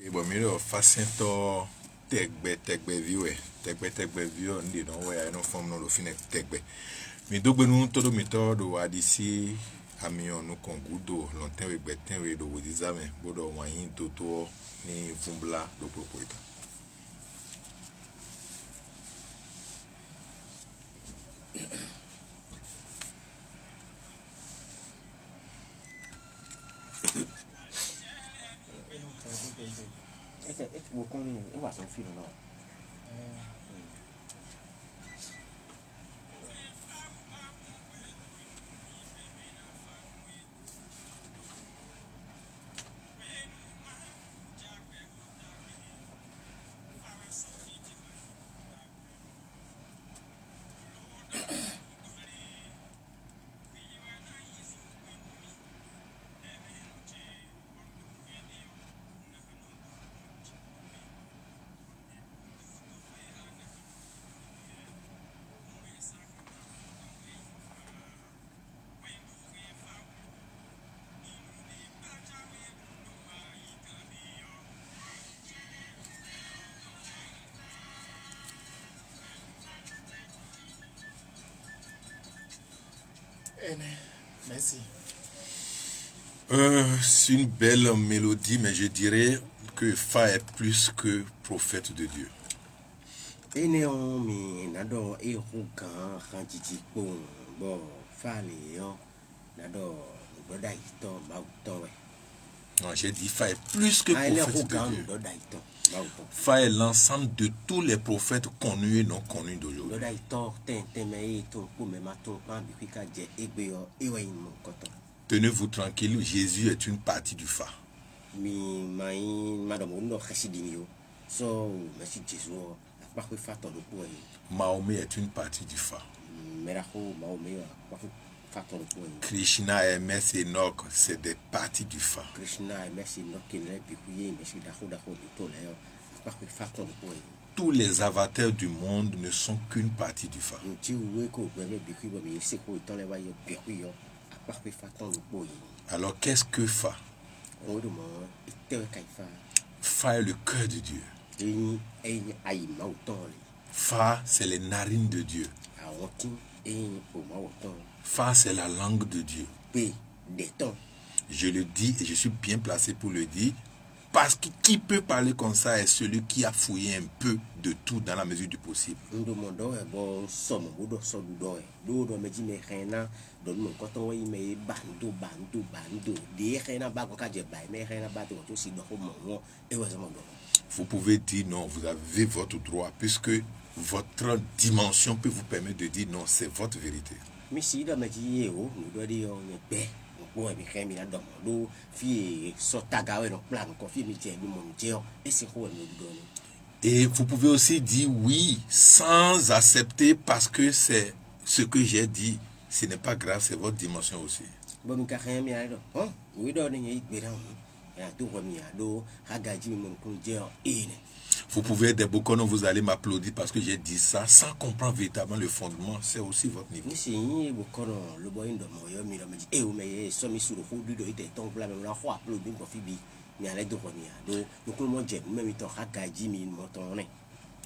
E bon mi lo facinto tegbe viwe tegbe vio ndi no we no form no lo fine tegbe mi dogbe nu todo mi to do adisi ami onu kongudo lonten we gbeten we do wo dizame bodo wayin toto ni vumbla do propoita Vou com eu acho um filho não. Merci. C'est une belle mélodie, mais je dirais que Fa est plus que prophète de Dieu. Ene on mi nado e hukan kanjiji pon bo fali yo nado broda ito bauton we. Non, j'ai dit Fa est plus que prophète de Dieu. Broda ito bauton. Fa est l'ensemble de tous les prophètes connus et non connus d'aujourd'hui. Broda ito ten me to ko me maton kan bi ka je egbe yo ewe imo koton. Tenez-vous tranquille, Jésus est une partie du Fa. Mi mai madame on khashidini yo. So merci Jésus. Mahomet est une partie du Fa. Krishna et Ms. Enoch, c'est des parties du Fa. Tous les avatars du monde ne sont qu'une partie du Fa. Alors qu'est-ce que Fa? Fa est le cœur de Dieu. Fa, c'est les narines de Dieu. Fa, c'est la langue de Dieu. Je le dis et je suis bien placé pour le dire. Parce que qui peut parler comme ça est celui qui a fouillé un peu de tout dans la mesure du possible. Vous pouvez dire non, vous avez votre droit, puisque votre dimension peut vous permettre de dire non, c'est votre vérité. Et vous pouvez aussi dire oui sans accepter parce que c'est ce que j'ai dit. Ce n'est pas grave, c'est votre dimension aussi. Vous pouvez être des Bokono, vous allez m'applaudir parce que j'ai dit ça sans comprendre véritablement le fondement. C'est aussi votre niveau.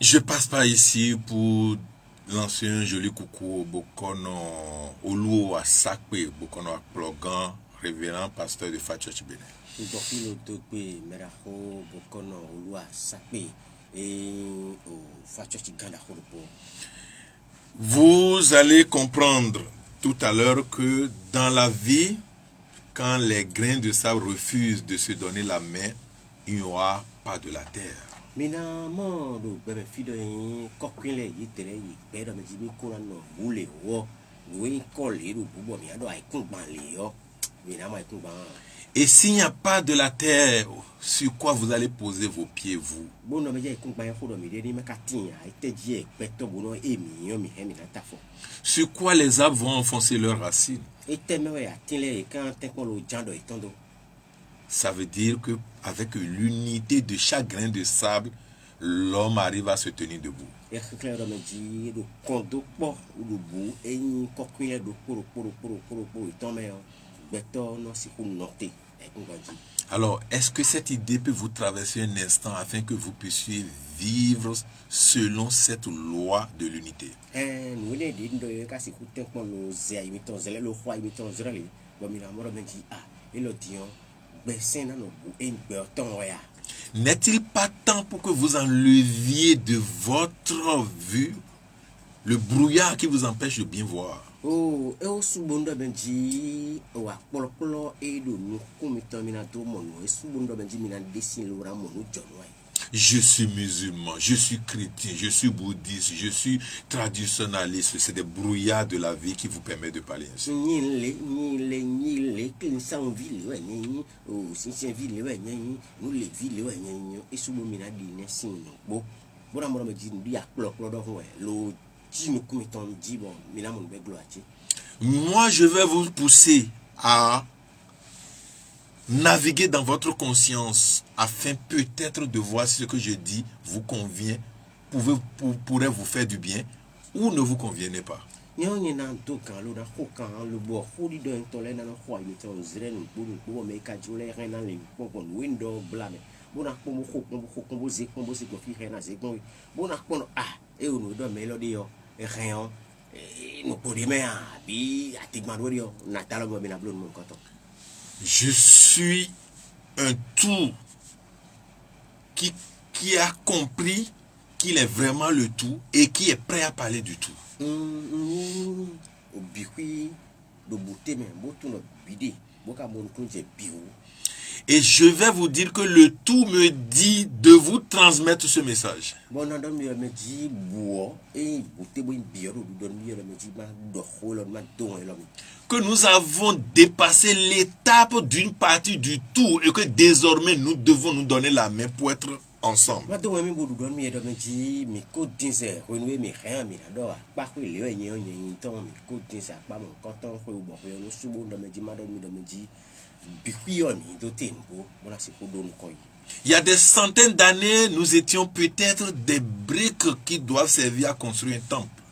Je passe par ici pour lancer un joli coucou au Bokono Olu Asakpe, Bokono Akplogan, révérend pasteur de Fa Church Benin. Vous allez comprendre tout à l'heure que dans la vie, quand les grains de sable refusent de se donner la main, il n'y aura pas de la terre. Et s'il n'y a pas de la terre, sur quoi vous allez poser vos pieds, vous? Sur quoi les arbres vont enfoncer leurs racines? Ça veut dire que avec l'unité de chaque grain de sable, l'homme arrive à se tenir debout. Alors, est-ce que cette idée peut vous traverser un instant afin que vous puissiez vivre selon cette loi de l'unité? Nous ne dit de cas si coûte pour nous imitant zèle le roi imitant zèle bon il a mort ben dit ah et le dion ben c'est dans nos et berton ya. N'est-il pas temps pour que vous enleviez de votre vue le brouillard qui vous empêche de bien voir? Oh, et au subondo benji, ou à polo et de nous commettons minato mono, et subondo benji minan dessin le ramono John Way. Je suis musulman, je suis chrétien, je suis bouddhiste, je suis traditionnaliste. C'est des brouillards de la vie qui vous permettent de parler ainsi. Ni les clean sans ville, ni ou si c'est ville, ni nous les villes, ni et subo mina dîner sin. Bon, bon, amour me dit, nous y a clock, l'eau. Moi, je vais vous pousser à naviguer dans votre conscience afin peut-être de voir si ce que je dis vous convient, pourrait vous faire du bien ou ne vous convienne pas. Je suis un tout qui a compris qu'il est vraiment le tout et qui est prêt à parler du tout. Et je vais vous dire que le tout me dit de vous transmettre ce message. Que nous avons dépassé l'étape d'une partie du tout et que désormais nous devons nous donner la main pour être ensemble. Il y a des centaines d'années, nous étions peut-être des briques qui doivent servir à construire un temple.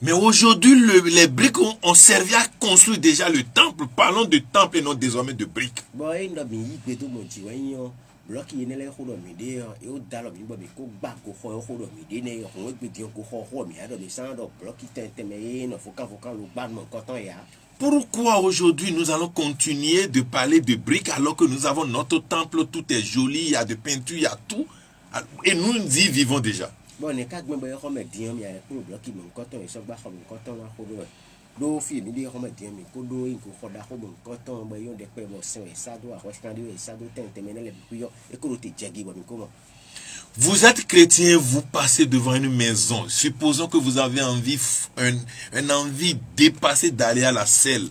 Mais aujourd'hui, les briques ont servi à construire déjà le temple. Parlons de temple et non désormais de briques. Pourquoi aujourd'hui nous allons continuer de parler de briques alors que nous avons notre temple, tout est joli, il y a de peinture, il y a tout, et nous y vivons déjà. Vous êtes chrétien, vous passez devant une maison. Supposons que vous avez envie, un envie dépassée d'aller à la selle.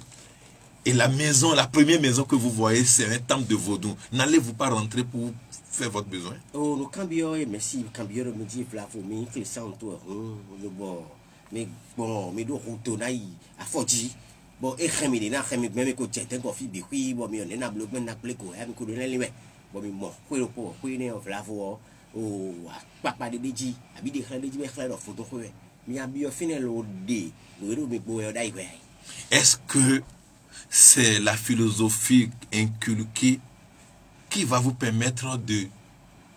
Et la maison, la première maison que vous voyez, c'est un temple de vaudou. N'allez-vous pas rentrer pour faire votre besoin? Oh, le cambio est merci, cambio me dit Flavomi, qui sent toi, le bon, mais bon, mais le routonaï, à Fodji. Bon, et Rémi, même que tu es un coffee, oui, bon, mais on est un bloc, mais on a appelé quoi, un coup de l'élève. Bon, mais bon, quoi le pot, quoi il est en Flavo, oh, papa de Beji, habite des crèmes de Béclair, photo, mais à bio final au dé, le mais beau et d'ailleurs. Est-ce que c'est la philosophie inculquée qui va vous permettre de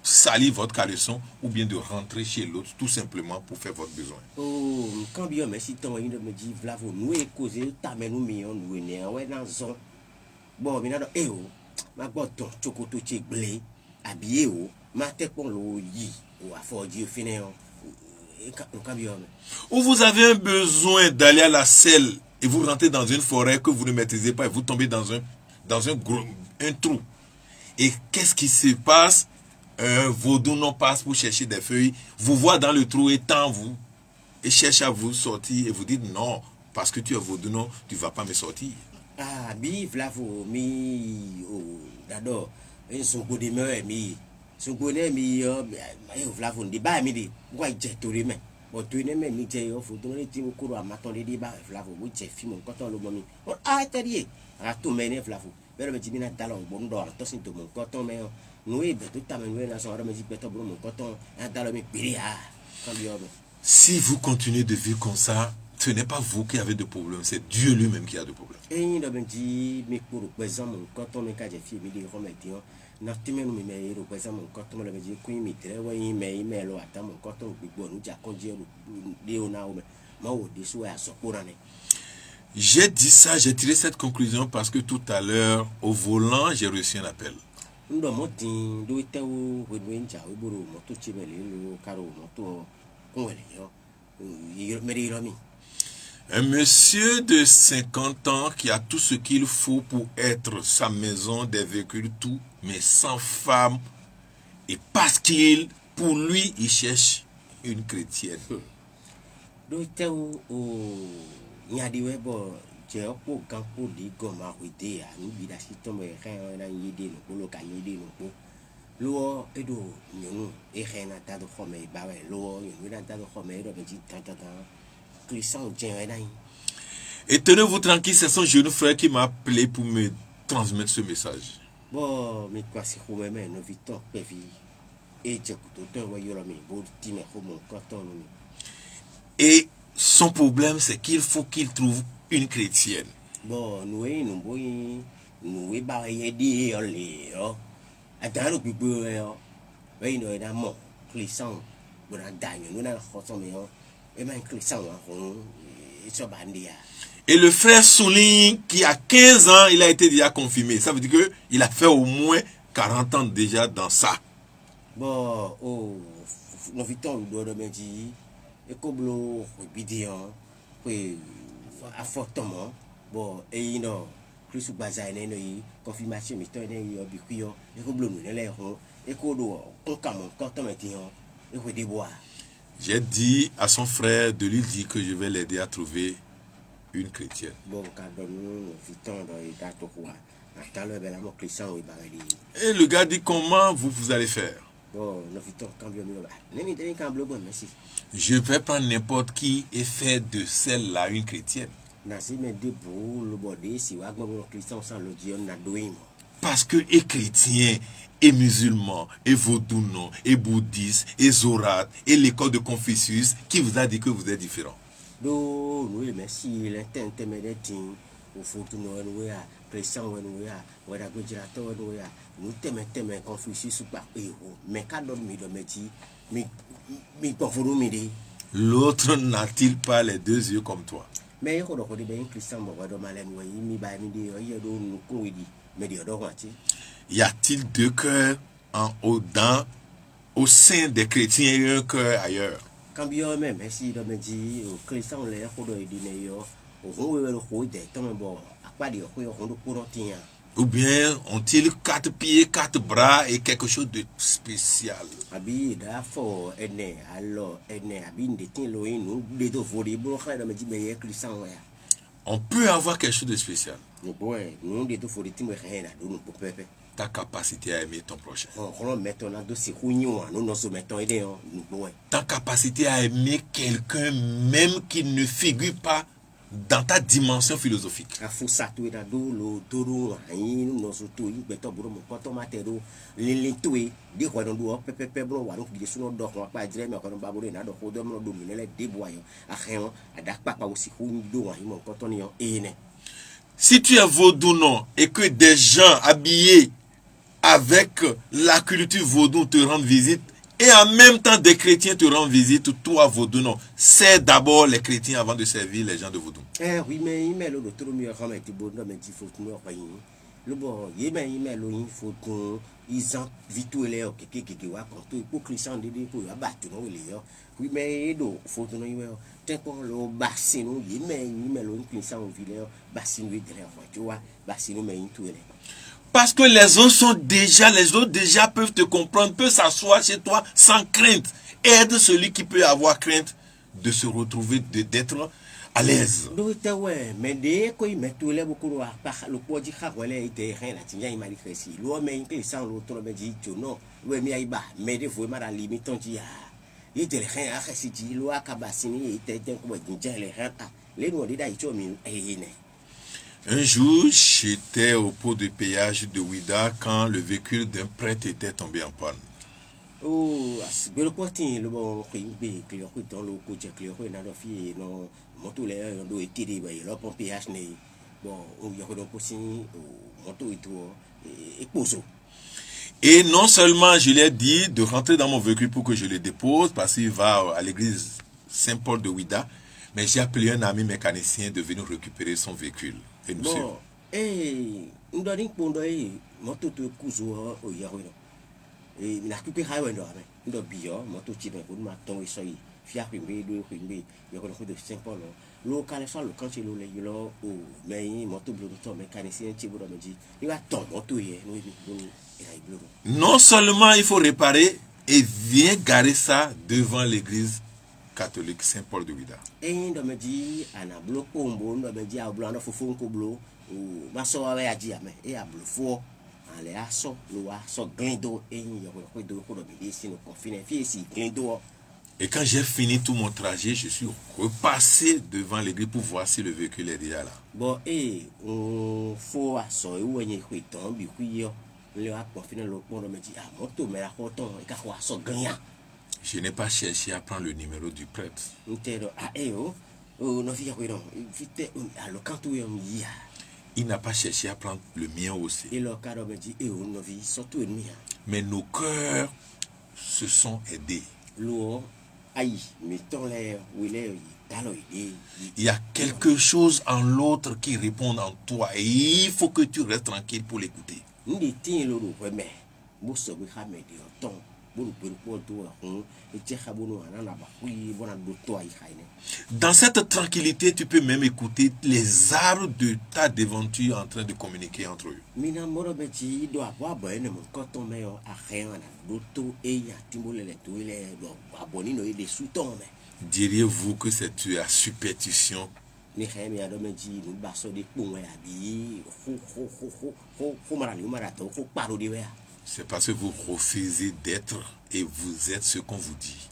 salir votre caleçon ou bien de rentrer chez l'autre tout simplement pour faire votre besoin? Oh, quand bien merci ton il me dit Flavo, nous est causé, ta mais nous millions, nous est ouais dans zone. Bon, mais non, eh oh, ma botte, chocoto, tchèque, blé, habillé, oh, ma tête pour l'eau, yi, ou à fort Dieu, finir, ou vous avez un besoin d'aller à la selle et vous rentrez dans une forêt que vous ne maîtrisez pas et vous tombez dans un trou. Et qu'est-ce qui se passe? Un vaudou non passe pour chercher des feuilles, vous voit dans le trou et tend vous et cherche à vous sortir et vous dites non, parce que tu es vaudou non, tu ne vas pas me sortir. Ah, vive la vous, mi, oh, d'adore, et son coup de meurtre, mi, son coup de mi, la vous, débat, mi, ouais, j'ai tout les mains. Bon, tu n'es même, mi, j'ai, faut donner des cours à m'attendre des débats, la vous, oui, j'ai fait mon coton, le moment. Bon, ah, t'as dit, à tout mener, la vous. Mais le petit mina talon, bon, d'or, toi, c'est tout mon coton, mais nous, tout à même, nous, la soirée, mais j'ai peut-être mon coton, un talon, mais pire, ah, quand il y a. Si vous continuez de vivre comme ça, ce n'est pas vous qui avez de problème, c'est Dieu lui-même qui a de problème. Et il a dit, mais pour le exemple, quand on est cadre fille, il dit, remettons, n'a pas même mais le exemple, quand on l'a dit, qu'il m'y traite, oui, mais il met le attend, quand on peut nous dire qu'on dit, Léonard, mais au dessous à ce courant. J'ai dit ça, j'ai tiré cette conclusion parce que tout à l'heure, au volant, j'ai reçu un appel. Ndo motin do itewo wedwenja weburu moto chibele lo karo moto konwele yo meri romi. Un monsieur de 50 ans qui a tout ce qu'il faut pour être sa maison, des véhicules, tout, mais sans femme. Et parce qu'il, pour lui, il cherche une chrétienne. Do itewo o nyadi webo je opo kan po di goma wede a nu bi da si to me ren na yede no ko lo ka yede no ko lo edo nyunu e ren na ta do khome ba we lo nyunu na ta do khome do be ji ta Christian je na. Et tenez-vous tranquille, c'est son jeune frère qui m'a appelé pour me transmettre ce message. Bon, mais quoi si vous m'aimez, nous vivons pévi. Et je couteau, toi, voyez la mi, bon, tu m'as mon carton. Et son problème, c'est qu'il faut qu'il trouve une chrétienne. Bon, nous voyons, barrières dire les, attends, le plus beau, oui, nous avons mon clisson, nous avons gagné, nous avons consommé, et même clisson, et ce bandia. Et le frère souligne qu'il a 15 ans, il a été déjà confirmé. Ça veut dire qu'il a fait au moins 40 ans déjà dans ça. Bon, oh, nous vivons le dos de Médi, et comme le bidon, puis à fortement, bon, et il y a plus de bazar, il y a confirmation, mais il y a bicuyo, et comme le nous, et qu'on doit, on commence quand on met et qu'on déboire. J'ai dit à son frère de lui dire que je vais l'aider à trouver une chrétienne. Bon, quand nous vivons dans les dates au roi, à l'heure, la mort chrétien, oui, barré. Et le gars dit comment vous allez faire. Bon, nous vivons quand bien nous, n'est pas un merci. Je vais prendre n'importe qui et faire de celle-là une chrétienne. Parce que et chrétiens, et musulmans, et vaudounos, et bouddhistes, et zorates, et l'école de Confucius, qui vous a dit que vous êtes différents. Nous merci l'intermédiaire au fond de nous chrétien ou la gouvernateur nous t'aimons Confucius ou pas mais quand on me dit mais pour vous me dire l'autre n'a-t-il pas les deux yeux comme toi? mais il faut que des chrétiens me de malin oui mi ba mi dire il y a do nous qu'on dit mais dire donc y a-t-il deux cœurs en haut au sein des chrétiens et un cœur ailleurs? Quand bien même si de me dit chrétien les faut de dire yo au le roi de tant bon à pas dire qu'on de courant. Ou bien ont-ils 4 pieds, 4 bras et quelque chose de spécial? Abi d'afo ene alors ene abi ndeti lo inu de do vori bo kha da me di be Christian wa. On peut avoir quelque chose de spécial. Nous nous de do vori ti me kha na do nous pepe. Ta capacité à aimer ton prochain. On mettons na do si hunyo nous nous mettons aider nous ta capacité à aimer quelqu'un même qui ne figure pas dans ta dimension philosophique. Si tu es vaudounon et que des gens habillés avec la culture vaudou te rendent visite, et en même temps des chrétiens te rendent visite, toi vaudounon, c'est d'abord les chrétiens avant de servir les gens de vaudou. Oui, mais il met le retour mieux quand même, mais il faut nous rien. Le bon, il met il faut qu'on ils ont vite les qui va quand tout pour Christian de pour abattre non les oui mais il faut nous il tant qu'on le bassin il met le Christian au village bassin de tu vois bassin mais il tout les. Parce que les autres déjà peuvent te comprendre, peuvent s'asseoir chez toi sans crainte. Aide celui qui peut avoir crainte de se retrouver, d'être à l'aise. Mais dès qu'il met tous les beaucoup le poids du carrelé était rien à tenir, il m'a dit que si l'homme est que sans l'autre me dit non, oui mais il mais des fois la limite on dit il était rien à si dit loi Kabassini était un coup de les rien les noms d'Aïcho et un jour, j'étais au pot de péage de Ouida quand le véhicule d'un prêtre était tombé en panne. Oh, asibelo potin le bon rimbe clio ko dans le coach clio ko na do fi no moto le do etiri ba lo pon ph ne bon o yo ko do ko sin moto itu e poso. Et non seulement je lui ai dit de rentrer dans mon véhicule pour que je le dépose, parce qu'il va à l'église Saint-Paul de Ouida, mais j'ai appelé un ami mécanicien de venir récupérer son véhicule. Et nous suivons. Bon, ndori pondo moto to kuzo o ya ko no. Na kupe highway ndo ame ndo bio moto chibe ko ma ton so yi fia kwimbe do kwimbe yo ko de Saint-Paul lo kale so lo kan che lo le yo o me moto blo to mécanicien chi bro meji il va ton moto ye no bi non seulement il faut réparer et vient garer ça devant l'église catholique Saint-Paul de Ouida. Ndo meji ana blo pombo ndo meji a blo na fofo ko blo o ma so wa ya ji ame e a blo fo ale aso lo aso glindo yo ko do ko do bi si no confine fi si glindo. Et quand j'ai fini tout mon trajet, je suis repassé devant l'église pour voir si le véhicule est déjà là. Bon, on faut aso ou enye ko ton bi ku yo le a confine lo ko do meji a moto me la ko ton e ka ko aso ganya. Je n'ai pas cherché à prendre le numéro du prêtre. Il n'a pas cherché à prendre le mien aussi. Mais nos cœurs se sont aidés. Il y a quelque chose en l'autre qui répond en toi et il faut que tu restes tranquille pour l'écouter. Dans cette tranquillité, tu peux même écouter les arbres de ta devanture en train de communiquer entre eux. Diriez-vous que c'est la superstition? C'est parce que vous refusez d'être et vous êtes ce qu'on vous dit.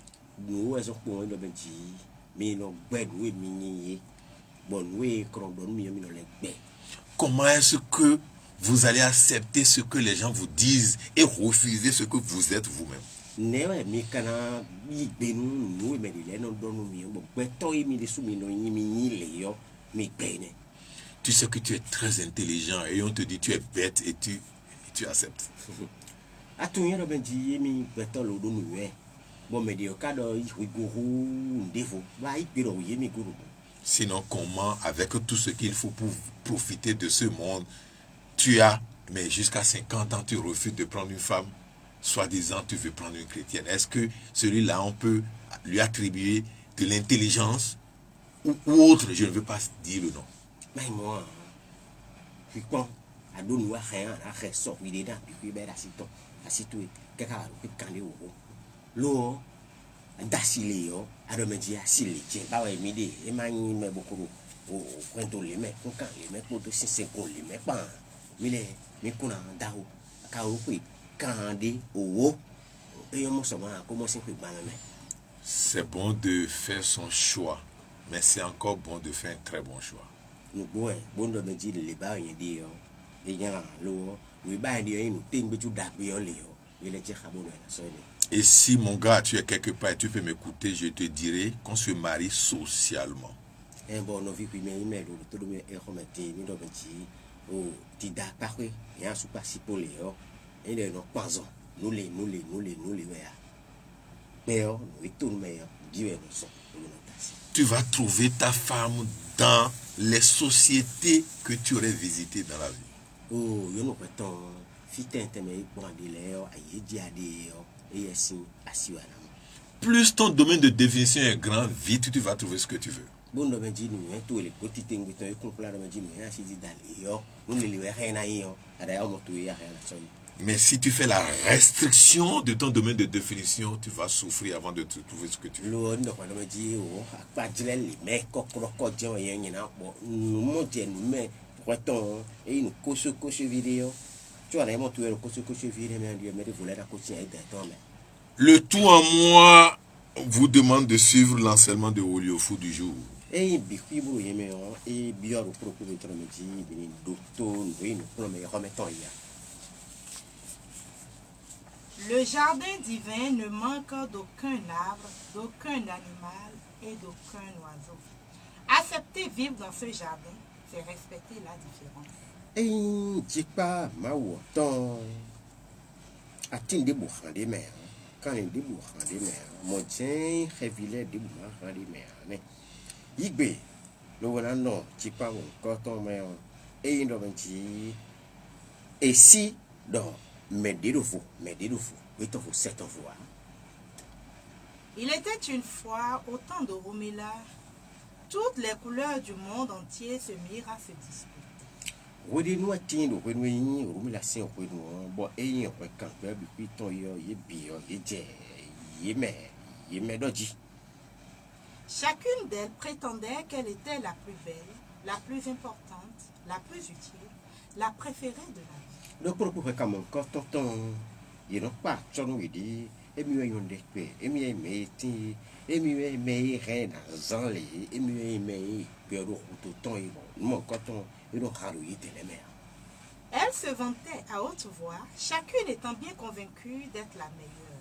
Comment est-ce que vous allez accepter ce que les gens vous disent et refuser ce que vous êtes vous-même? Tu sais que tu es très intelligent et on te dit tu es bête et tu acceptes. Sinon, comment, avec tout ce qu'il faut pour profiter de ce monde, tu as, mais jusqu'à 50 ans, tu refuses de prendre une femme, soi-disant tu veux prendre une chrétienne. Est-ce que celui-là, on peut lui attribuer de l'intelligence ou autre? Je ne veux pas dire le nom. C'est bon de faire son choix, mais c'est encore bon de faire un très bon choix. Et si mon gars, tu es quelque part et tu peux m'écouter, je te dirai qu'on se marie socialement. Tu vas trouver ta femme dans les sociétés que tu aurais visitées dans la vie. Plus ton domaine de définition est grand, vite tu vas trouver ce que tu veux. Mais si tu fais la restriction de ton domaine de définition, tu vas souffrir avant de trouver ce que tu veux. Le tout en moi vous demande de suivre l'enseignement de Oliofu du jour. Le jardin divin ne manque d'aucun arbre, d'aucun animal et d'aucun oiseau. Accepter vivre dans ce jardin, c'est respecter la différence. Et jipa mawo ton atin de bouchan de mer. Quand il de bouchan de mer, mon tien révélé de bouchan de mer. Igbe, le voilà non, jipa mon coton mer. Et il doit dire, et si, donc, mais de fou, oui, t'en faut 7 fois. Il était une fois, au temps de Romila, toutes les couleurs du monde entier se mirent à se disputer. Wodi no atin do kwenu yin o mi la sin kwenu bo eyin o kan pe bi pi ton yo ye bi yo ye je ye me doji. Chacune d'elles prétendait qu'elle était la plus belle, la plus importante, la plus utile, la préférée de la vie. Do pro pour ka mon ko ton ye no pa so no di e mi yo de pe e mi me ti e mi me re na zan le e mi me pe ro to ton yi bon mon ko ton e do haru yi tele mer. Elle se vantait à haute voix, chacune étant bien convaincue d'être la meilleure.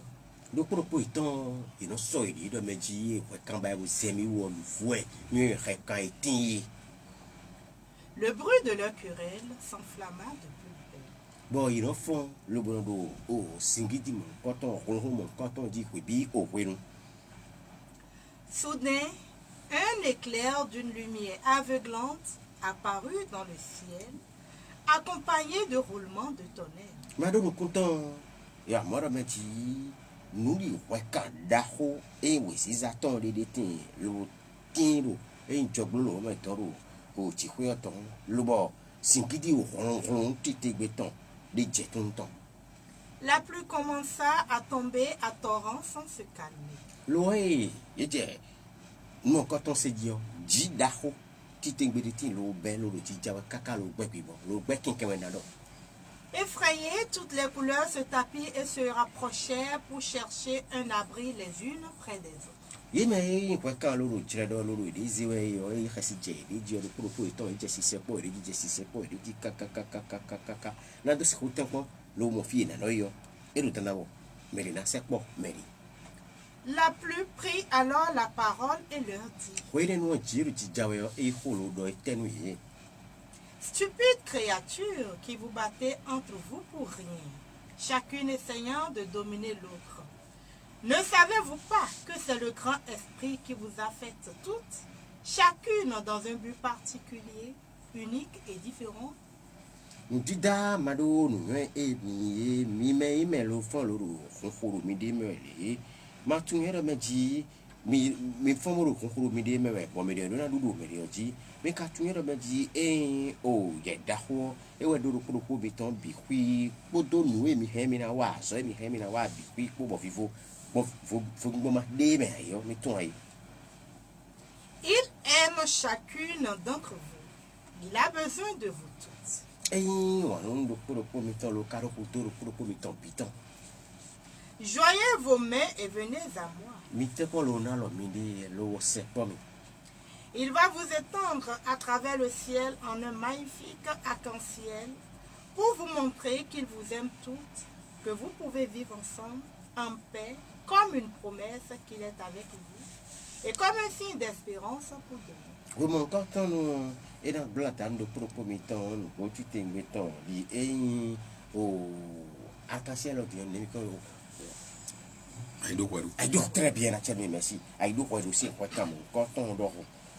Do propos étant, il no so il do me di e quand ba vous semi wo lu fouet, mi re kan etin. Le bruit de leur querelle s'enflamma de plus belle. Bon, il en font le bon do oh singidi mon coton dit que bi au bueno. Soudain, un éclair d'une lumière aveuglante apparut dans le ciel, accompagné de roulements de tonnerre. Madame content, ya mora me di nous li weka daho e we si zaton de tin lo tin lo e njoglo lo me toro ko ti kwe ton lo bo singidi o ron ti te gbeton de jeton ton. La pluie commença à tomber à torrent sans se calmer. Loé, ye mon coton se dit ji daho ti te gbe de tin lo ben lo ti jawa kaka lo gbe bi bon lo gbe kin kemen do. Effrayées, toutes les couleurs se tapirent et se rapprochèrent pour chercher un abri les unes près des autres. Ye me kwa kan lo jire do lo di ziwe yo e khasi je di je lo pro to je si se po di je si se po di kaka na do se ko tempo lo mo fi na no yo e lo tanabo merina se po meri. La pluie prit alors la parole et leur dit: Ko ile no jiru ti jawe yo e holo do etenu ye. Stupide créature qui vous battez entre vous pour rien, chacune essayant de dominer l'autre. Ne savez-vous pas que c'est le grand esprit qui vous a faites toutes, chacune dans un but particulier, unique et différent? Ndida mado no e mi me lo fon lo khoro mi de me le ma tun yero me ji mi fon mo khoro mi de me we bo me de no na dudu me de ji mi ka tun yero me ji o ye daho e we do ko bi ton bi kwi podo nu e mi he mi na wa so e mi he mi na wa bi kwi po bo fifo bo fo ma de me yo mi ton ai. Il aime chacune d'entre vous. Il a besoin de vous toutes. Joignez vos mains et venez à moi. Il va vous étendre à travers le ciel en un magnifique arc-en-ciel pour vous montrer qu'il vous aime toutes, que vous pouvez vivre ensemble en paix, comme une promesse qu'il est avec vous et comme un signe d'espérance pour demain. Et dans le temps de propomiton, nous tu t'es mettons, li au attention l'autre, aïe très bien, merci. Aïe aussi, quoi, comme quand on dort.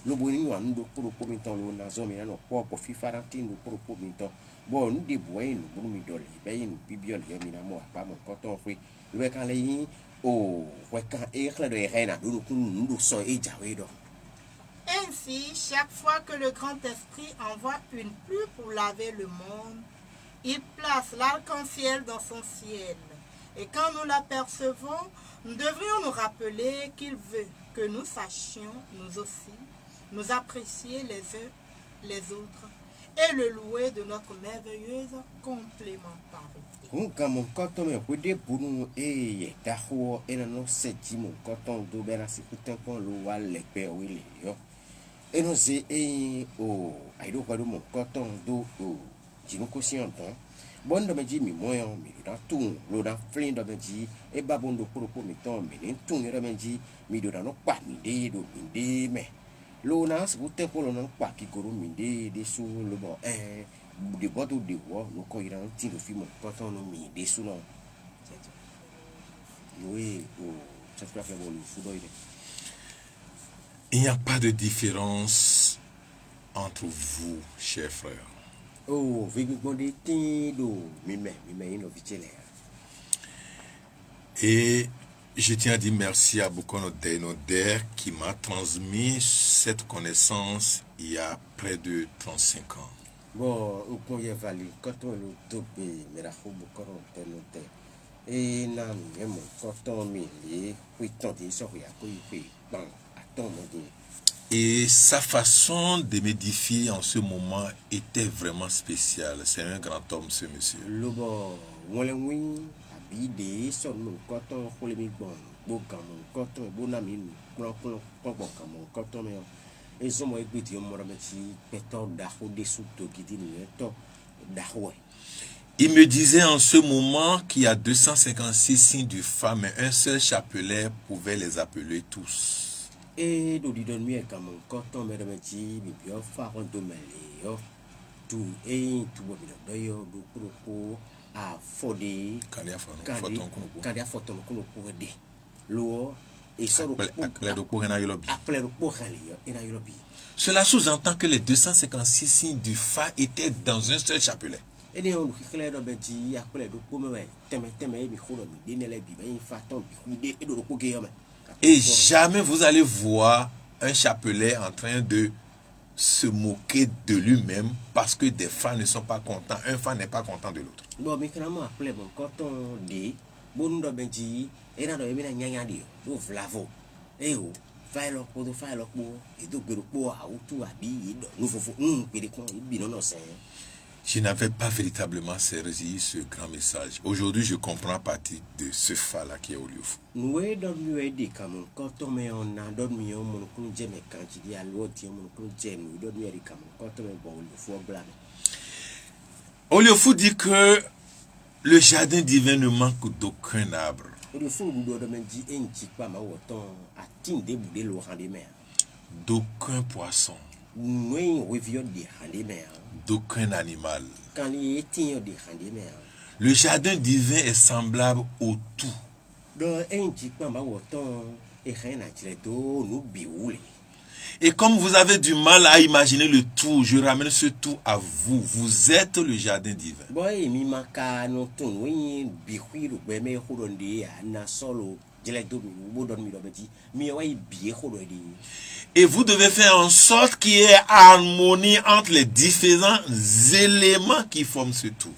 Le bonheur, nous de propomiton, nous n'avons jamais nos propres fifarantines, nous propomiton. Bon, nous déboyons, nous brumidoli, ben, nous bibiol, yaminamo, pas mon coton fruit. Le calais, oh, ouais, quand éclat de reine, nous sommes et jaouédo. Ainsi, chaque fois que le grand esprit envoie une pluie pour laver le monde, il place l'arc-en-ciel dans son ciel. Et quand nous l'apercevons, nous devrions nous rappeler qu'il veut que nous sachions, nous aussi, nous apprécier les uns les autres et le louer de notre merveilleuse complémentarité. Mon coton me puede bunu e daho ena no seti mon coton do bena si putain kon lo wale pe wile yo. E no se o aido kwado mon coton do o jinu ko si on ton bon do me ji mi moyo mi do tun lo da flin do me ji e ba bon do pro mi ton mi ni tun re me ji mi do da no pa mi de me lo na su te ko lo no pa ki goro mi de su lo bo de bodo de wo no ko iran ti lo fi mo ko ton no mi de su no oui ça se fait bon le football. Il n'y a pas de différence entre vous, chers frères. Oh, vigi bonde tindo mime ino vichele. Et je tiens à dire merci à Bukono Denoder qui m'a transmis cette connaissance il y a près de 35 ans. Bon, on peut y vali quand on le tope mais la Bukono Denoder. Et na même quand on me les oui tant de so ya ko yi ban aton mo. Et sa façon de m'édifier en ce moment était vraiment spéciale. C'est un grand homme, ce monsieur. Lobo, wole wi abide son mo koton kole mi bon bo kan mo koton bo na mi klo kan mo koton me e so mo egbe ti mo rabe ti peto da ho de su to gidi ni to da ho. Il me disait en ce moment qu'il y a 256 signes du Fa, mais un seul chapelet pouvait les appeler tous. Et do di don mi e kan mo koton me rabe ti bi bi o fa ron do me le yo tu e tu bo bi do yo do ko a fode Kandia foton kuno de lo et ça Cela sous-entend que les 256 signes du Fa étaient dans un seul chapelet. Et jamais vous allez voir un chapelet en train de se moquer de lui-même parce que des fans ne sont pas contents. Un fan n'est pas content de l'autre. Bon, mais quand on appelle mon coton de bon do benji et dans le mina nyanya dio do flavo et o file pour et do gero pour a outu abi nous faut pédé con bi non c'est. Je n'avais pas véritablement saisi ce grand message. Aujourd'hui, je comprends à partir de ce fa-là qui est au lieu fou. Nous avons dit que mon coton mais on a donné mon congé mais quand il y a l'autre mon congé nous donne dit que mon coton mais bon il faut blâmer. Oliofu dit que le jardin divin ne manque d'aucun arbre. D'aucun poisson. D'aucun animal. Le jardin divin est semblable au tout. Et comme vous avez du mal à imaginer le tout, je ramène ce tout à vous. Vous êtes le jardin divin. Et vous devez faire en sorte qu'il y ait harmonie entre les différents éléments qui forment ce tout.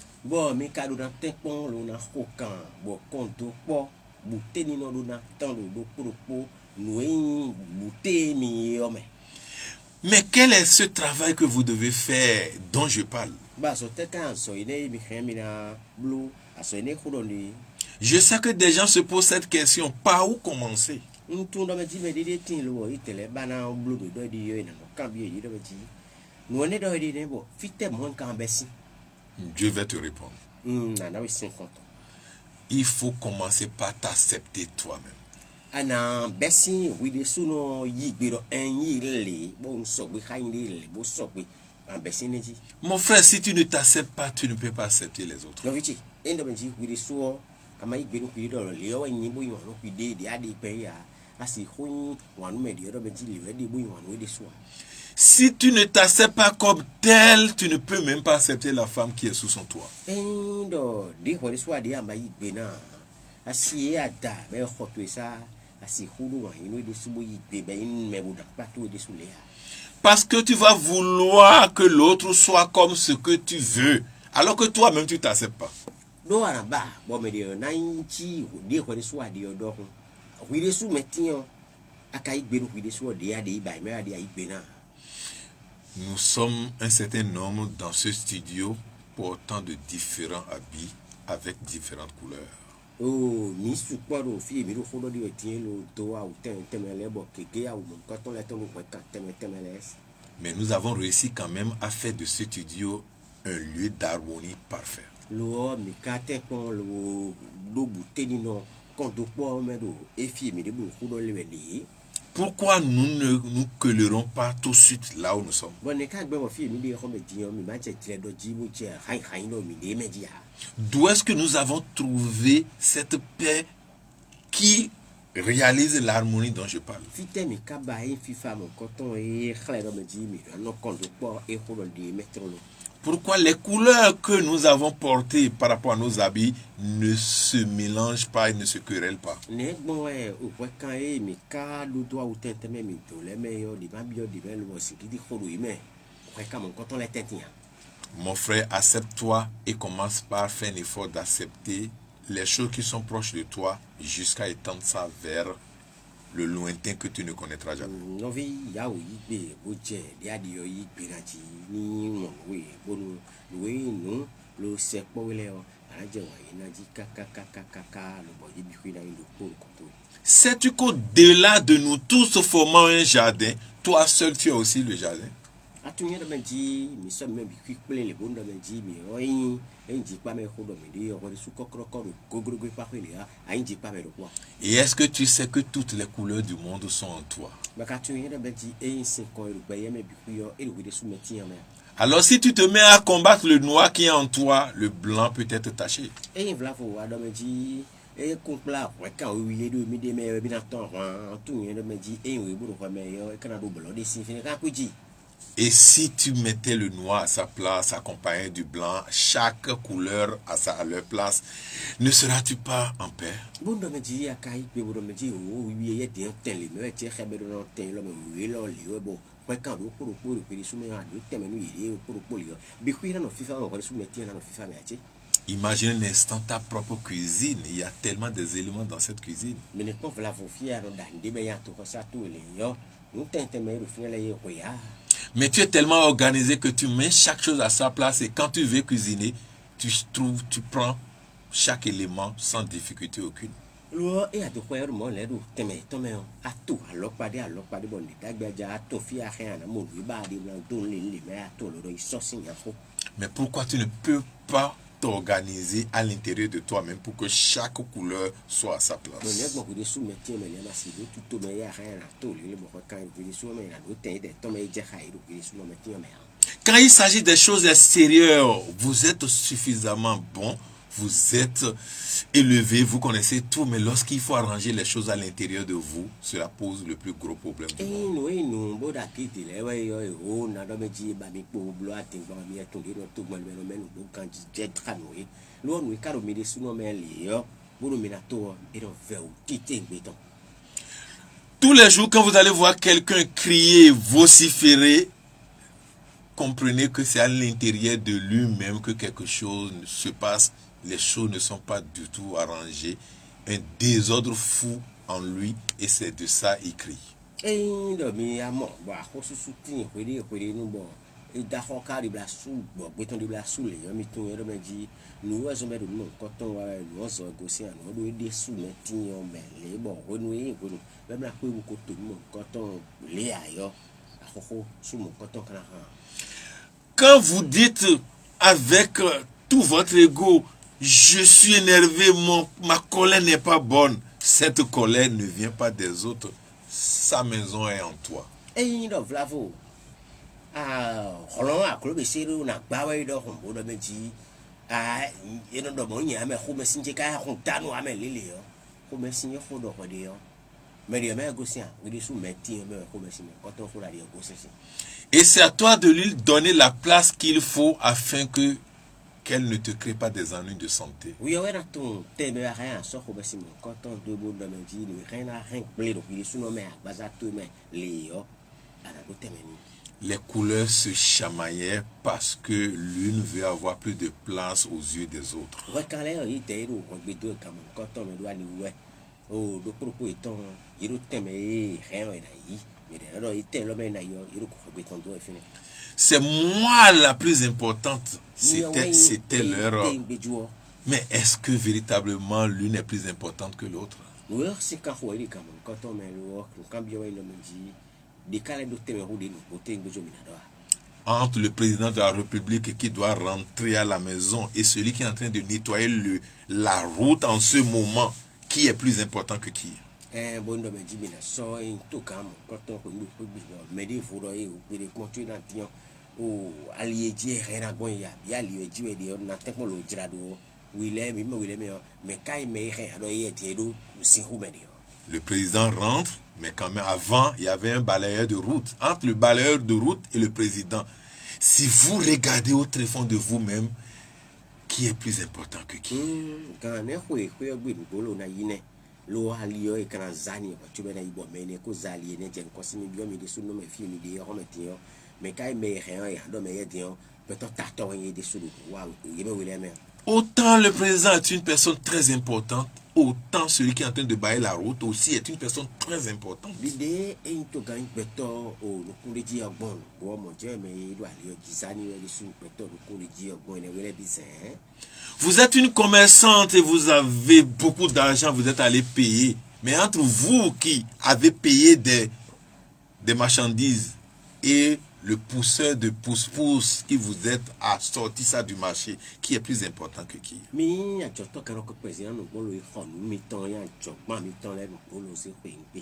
Mais quel est ce travail que vous devez faire dont je parle? Je sais que des gens se posent cette question. Par où commencer? Dieu va te répondre. Il faut commencer par t'accepter toi-même. Mon frère, si tu ne t'acceptes pas, tu ne peux pas accepter les autres. Si tu ne t'acceptes pas comme tel, tu ne peux même pas accepter la femme qui est sous son toit. Parce que tu vas vouloir que l'autre soit comme ce que tu veux, alors que toi-même tu ne t'acceptes pas. Nous sommes un certain nombre dans ce studio portant de différents habits avec différentes couleurs. Mais nous avons réussi quand même à faire de ce studio un lieu d'harmonie parfait. Lo mi ka te kon lo do buteni no kon do po me do efi mi de bu ku do le li. Pourquoi nous ne nous collerons pas tout de suite là où nous sommes? Bon ne ka gbe mo fi mi de ko me di mi ma che tire do ji bu che hai no mi de me di ha. D'où est-ce que nous avons trouvé cette paix qui réalise l'harmonie dont je parle? Fi te mi ka ba e fi fa mo ko ton e khale do me di mi no kon do po e ko do de mettre lo. Pourquoi les couleurs que nous avons portées par rapport à nos habits ne se mélangent pas et ne se querellent pas? Ne bon e o ko kan e mi ka do do ou tente me mi to le me yo di ma bi yo di me lo si ki di ko do me. Ko ka mo ko ton le tente ya. Mon frère, accepte-toi et commence par faire un effort d'accepter les choses qui sont proches de toi jusqu'à étendre ça vers le lointain que tu ne connaîtras jamais. No vi ya o yi be o je de adi yo yi be na ji ni mo we bonu we no lo se po le o ara je wa yi na ji ka lo bo yi bi ku na ndo ko ko to. Sais-tu qu'au-delà de nous tous formant un jardin, toi seul tu as aussi le jardin? Atunya do menji mi so me bi ku pele le bondo menji mi o yin enji pa me ko do mi de o ko su kokro ko gogro pa ko le a enji pa me do kwa. Et est-ce que tu sais que toutes les couleurs du monde sont en toi? Alors si tu te mets à combattre le noir qui est en toi, le blanc peut être taché. Et si tu mettais le noir à sa place, accompagné du blanc, chaque couleur à leur place, ne seras-tu pas en paix? Imagine un instant ta propre cuisine. Il y a tellement des éléments dans cette cuisine. Mais tu es tellement organisé que tu mets chaque chose à sa place et quand tu veux cuisiner, tu prends chaque élément sans difficulté aucune. Mais pourquoi tu ne peux pas t'organiser à l'intérieur de toi-même pour que chaque couleur soit à sa place? Quand il s'agit des choses extérieures, vous êtes suffisamment bon, vous êtes élevé, vous connaissez tout, mais lorsqu'il faut arranger les choses à l'intérieur de vous, cela pose le plus gros problème du monde. Tous les jours, quand vous allez voir quelqu'un crier, vociférer, comprenez que c'est à l'intérieur de lui-même que quelque chose se passe. Les choses ne sont pas du tout arrangées. Un désordre fou en lui et c'est de ça qu'il crie. Quand vous dites avec tout votre ego, je suis énervé, ma colère n'est pas bonne, cette colère ne vient pas des autres, sa maison est en toi. Et c'est à toi de lui donner la place qu'il faut afin que qu'elle ne te crée pas des ennuis de santé. Les couleurs se chamaillaient parce que l'une veut avoir plus de place aux yeux des autres. C'est moi la plus importante. C'était leur. Mais est-ce que véritablement l'une est plus importante que l'autre? entre le président de la République qui doit rentrer à la maison et celui qui est en train de nettoyer la route en ce moment, qui est plus important que qui? Bon, me dit, mais ça, il tout calme. Quand on nous peut mais des fois, il faut les continuer dans le temps. Oh, allié, rien à bon, il y a lieu, on a technologie là-dedans. Willem, mais quand il met rien, alors il était d'eau, c'est où me dire. Le président rentre, mais quand même avant, il y avait un balayeur de route. Entre le balayeur de route et le président, si vous regardez au tréfonds de vous-même, qui est plus important que qui? Quand on est lo halio e kana zani kwa chube na ibo mene ko zali ne jen ko simi bio mi de sunu me fi mi de ho metio me kai me rien ya do me yedio peut-être tato en de sunu wa yebe wele me. Autant le président est une personne très importante, autant celui qui est en train de bailler la route aussi est une personne très importante. L'idée est to gagne beto o no kule ji agbon bo mo je me do ali o jisani we de sunu beto no kule ji agbon ne wele bi sen. Vous êtes une commerçante et vous avez beaucoup d'argent, vous êtes allé payer. Mais entre vous qui avez payé des marchandises et le pousseur de pousse-pousse qui vous êtes à sortir ça du marché, qui est plus important que qui? Mi a joto karo ko président no bolo e fon mi ton ya jogba mi ton le no bolo se pe npe.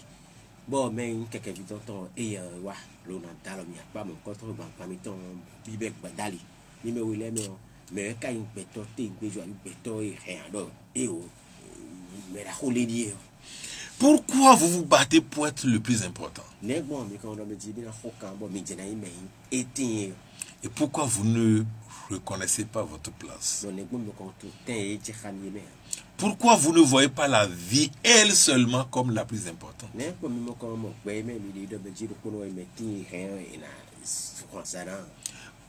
Bon mais quelques vidon ton e wa lo na dalo mi pa mo ko to ba mi ton bibek badali. Ni me wele me mais quand il peut torter il peut et rien donc et mais la holédie. Pourquoi vous vous battez pour être le plus important? Ne bon mais quand on me dit bien hokan bon mi jena ime et pourquoi vous ne reconnaissez pas votre place? Pourquoi vous ne voyez pas la vie elle seulement comme la plus importante?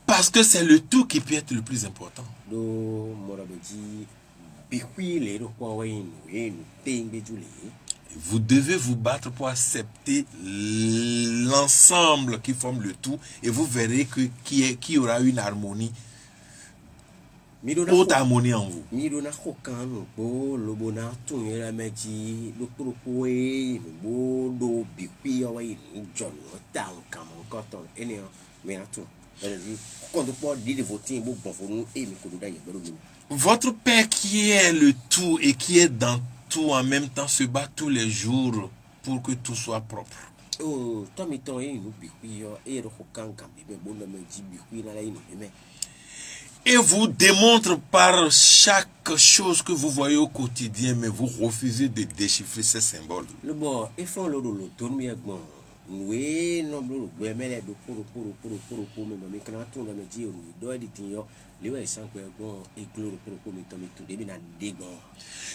Parce que c'est le tout qui peut être le plus important. Vous devez vous battre pour accepter l'ensemble qui forme le tout et vous verrez que qu'il y aura une harmonie, haute harmonie en vous. Votre Père qui est le tout et qui est dans tout en même temps se bat tous les jours pour que tout soit propre. Et vous démontre par chaque chose que vous voyez au quotidien, mais vous refusez de déchiffrer ces symboles.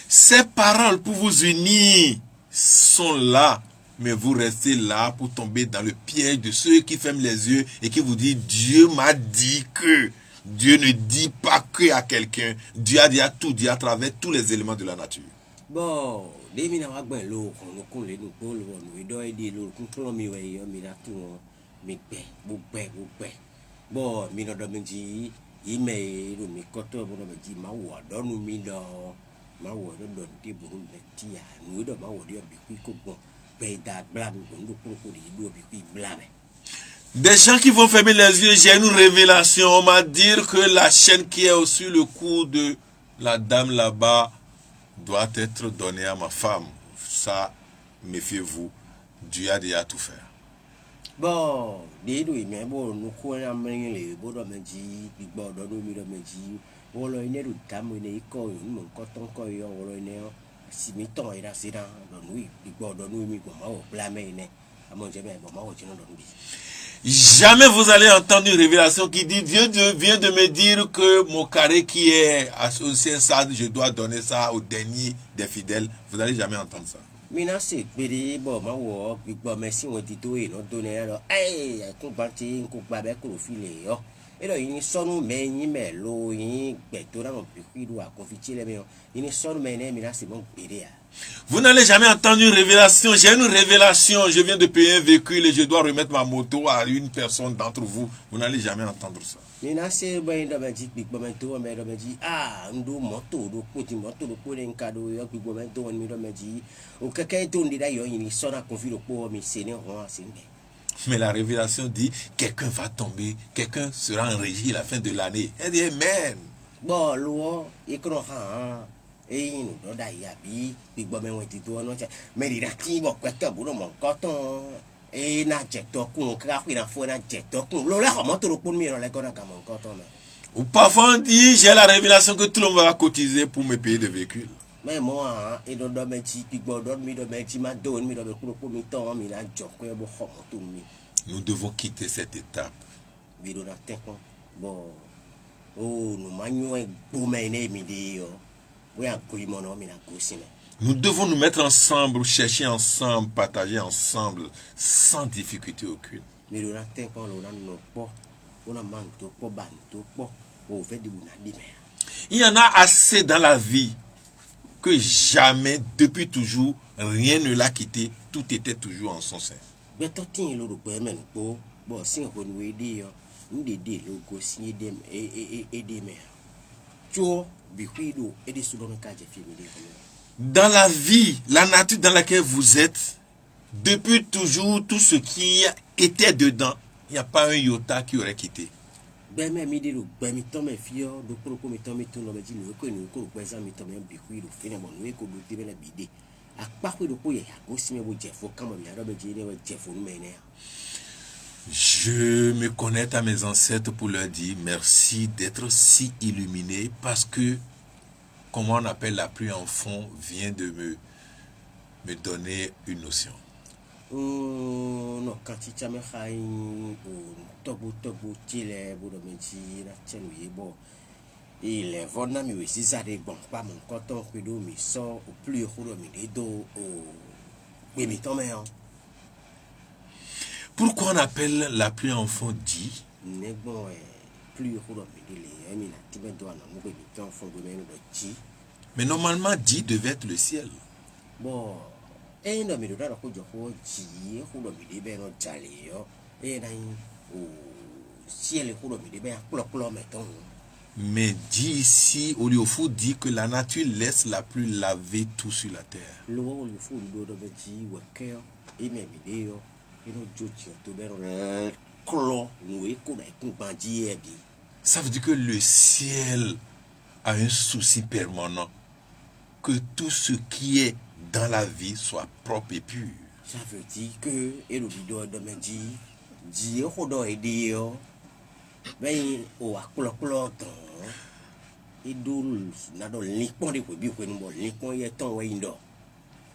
Ces paroles pour vous unir sont là, mais vous restez là pour tomber dans le piège de ceux qui ferment les yeux et qui vous disent Dieu m'a dit que. Dieu ne dit pas que à quelqu'un. Dieu a dit à tout, dit à travers tous les éléments de la nature. Bon, des gens qui vont fermer les yeux, j'ai une révélation. On m'a dit que la chaîne qui est sur le cou de la dame là-bas doit être donnée à ma femme. Ça, méfiez-vous. Dieu a déjà tout fait. Bon, jamais vous allez entendre une révélation qui dit Dieu vient de me dire que mon carré qui est associé à ça, je dois donner ça au dernier des fidèles. Vous n'allez jamais entendre ça. Vous n'allez jamais entendre une révélation. J'ai une révélation. Je viens de payer un véhicule et je dois remettre ma moto à une personne d'entre vous. Vous n'allez jamais entendre ça. Mais la révélation dit, quelqu'un va tomber, quelqu'un sera enregistré à la fin de l'année. Elle dit, Amen. Bon, l'eau, il croit, et il nous donne d'ailleurs, puis il va me mettre tout en entier. Mais il a qui va quoi que vous mon coton, et n'a jet au con, car il a fait un jet au con. L'eau là, comment tout le monde mire les gars dans mon coton. Ou parfois on dit, j'ai la révélation que tout le monde va cotiser pour me payer de véhicules. Mais moi, il donne mes petits, puis il donne mes petits, ma donne, mes donne pour mes temps, mais là, je crois que tout le monde. Nous devons quitter cette étape. Mais on a tellement, bon, oh, nous manions pour mener mes idées, oui, un coup, mon homme, il a cousiné. Nous devons nous mettre ensemble, chercher ensemble, partager ensemble, sans difficulté aucune. Mais on a tellement, on a nos pas, on a manteau, pas banteau, pas, on fait des bounades. Il y en a assez dans la vie que jamais, depuis toujours, rien ne l'a quitté, tout était toujours en son sein. Mais toi, tu es le paiement pour, bon, si on veut aider, nous aider, le gossier et des mères. Tu vois, bihuido, et des sous-domés quand j'ai filmé. Dans la vie, la nature dans laquelle vous êtes, depuis toujours, tout ce qui était dedans, il n'y a pas un iota qui aurait quitté. Ben, mais midi, le ben, mi tombe fio, do pour me tomber tout le monde dit, nous connaissons que le présent mi tombe bihuido, finalement, nous que nous devons la bidé. À part que le coup, il y a aussi, mais vous, Jeff, quand même, il y a Robert Jenny, Jeff, nous mener. Je me connecte à mes ancêtres pour leur dire merci d'être si illuminés parce que, comment on appelle la pluie en fond, vient de me donner une notion. Non, quand tu as mis un tobo, tile, boudomenti, la tienne, bon. Il est vraiment mieux si ça dépend pas mon coton, que d'eau, mais sort au plus haut de dos, oui, mais ton mère. Pourquoi on appelle la pluie en fond dit? N'est bon, plus haut de les amis, tu me dois non, mais ton fond de même de ti. Mais normalement, dit devait être le ciel. Bon, et non, mais le droit de jouer, ti, ou le midi, ben, on t'allait, et là, au ciel, ou le midi, ben, plop, mettons. Mais dit ici, au lieu fou, dit que la nature laisse la pluie laver tout sur la terre. L'eau, il faut le dos de petit, ou cœur, et même vidéo, et nous, tu te mets clon, nous, et qu'on a bandit, et bien. Ça veut dire que le ciel a un souci permanent. Que tout ce qui est dans la vie soit propre et pur. Ça veut dire que, et le vidéo de me dit, au dos et dire, ben, au clon, et d'où, n'a dans l'écran de Webby, when nous, l'écran est ton window.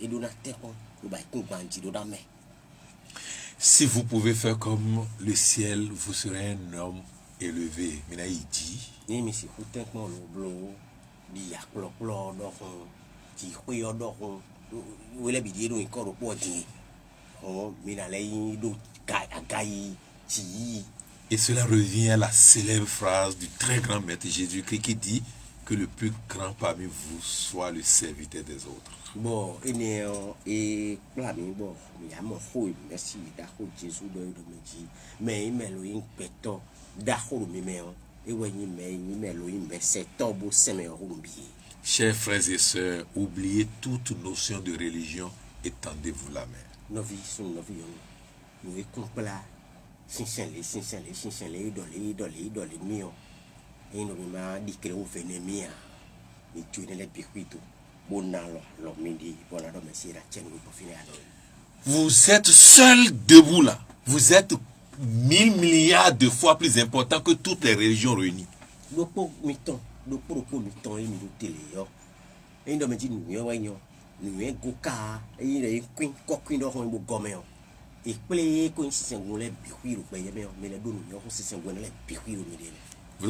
Et d'où n'a tête, ou bah, qu'on bandit dans la main. Si vous pouvez faire comme le ciel, vous serez un homme élevé. Mais il dit. Ni mais c'est pour tant que le bleu, il y a clon, donc, qui oui, donc, où est la vidéo encore au point de. Oh, mais la lei do gaï, ti. Et cela revient à la célèbre phrase du très grand maître Jésus-Christ qui dit que le plus grand parmi vous soit le serviteur des autres. Bon, et clame, bon, il y a mon fou, merci, d'accord, Jésus de me dire, mais il m'a l'oïn péto, d'accord, mais et ouais, il m'a l'oïn, mais c'est tobo, c'est mes rumbi. Chers frères et sœurs, oubliez toute notion de religion et tendez-vous la main. Nos vies sont nos vies, nous écoutons là, sincèrement, idole, mio, et nous m'a dit que vous venez mia, mais tu n'es pas piquito. Vous êtes seul debout là. Vous êtes 1000 milliards de fois plus important que toutes les religions réunies. Vous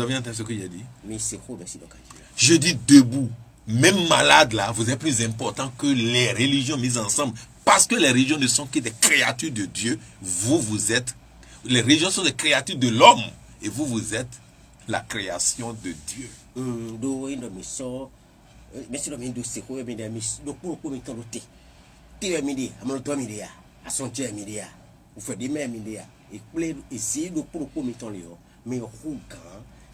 avez entendu ce que j'ai dit? Je dis debout. Même malade là, vous êtes plus important que les religions mises ensemble. Parce que les religions ne sont que des créatures de Dieu. Vous êtes... Les religions sont des créatures de l'homme. Et vous êtes la création de Dieu.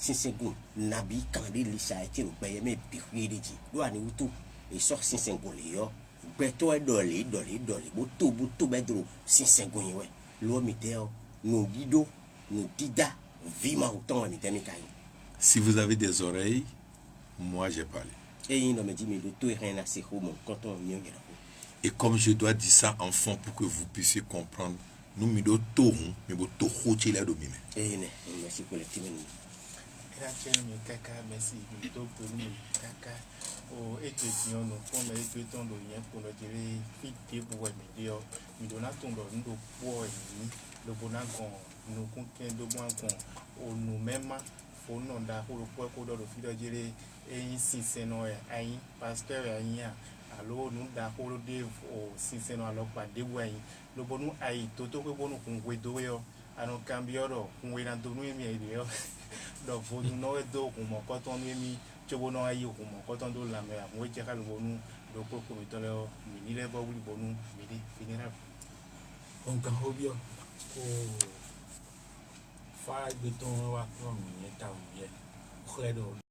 Si c'est bon, Nabi, quand il s'est été au pays, mais puis il dit, doit nous tout, et sort 5 léo, beto et dolly, tout, bedro, 5 ouais. L'eau miteo, nous guido, nous dida, vima autant à mitemikai. Si vous avez des oreilles, moi j'ai parlé. Et il me dit, mais le tout est rien à ses mon canton mieux. Et comme je dois dire ça en fond pour que vous puissiez comprendre, nous me donnons tout, mais vous tout là dominer. Eh, merci pour le petit menu. Merci. Kaka. O eto etinyo no kono eto etondo yen kono dire fite bo mi dio mi dona tondo ndo po yi lo bona gon no kun ken do bon gon o no mema fo no nda ko po ko do fi do dire eyin sinse no e ayin pastor ayin a alo no da ko lo de o sinse no alo pa de wo ayin lo bonu ayi to to ko bonu kun we do yo ano cambio ro kun we na do no mi e dio do fo no e do kun mo ko to no mi chobono ayi ko mo ko ton do la me mo je ka lo bonu do ko ko mi to le mi ni le bo wuli bonu mi di finira on kan hobio ko fa beton wa ko mi ta o ye credo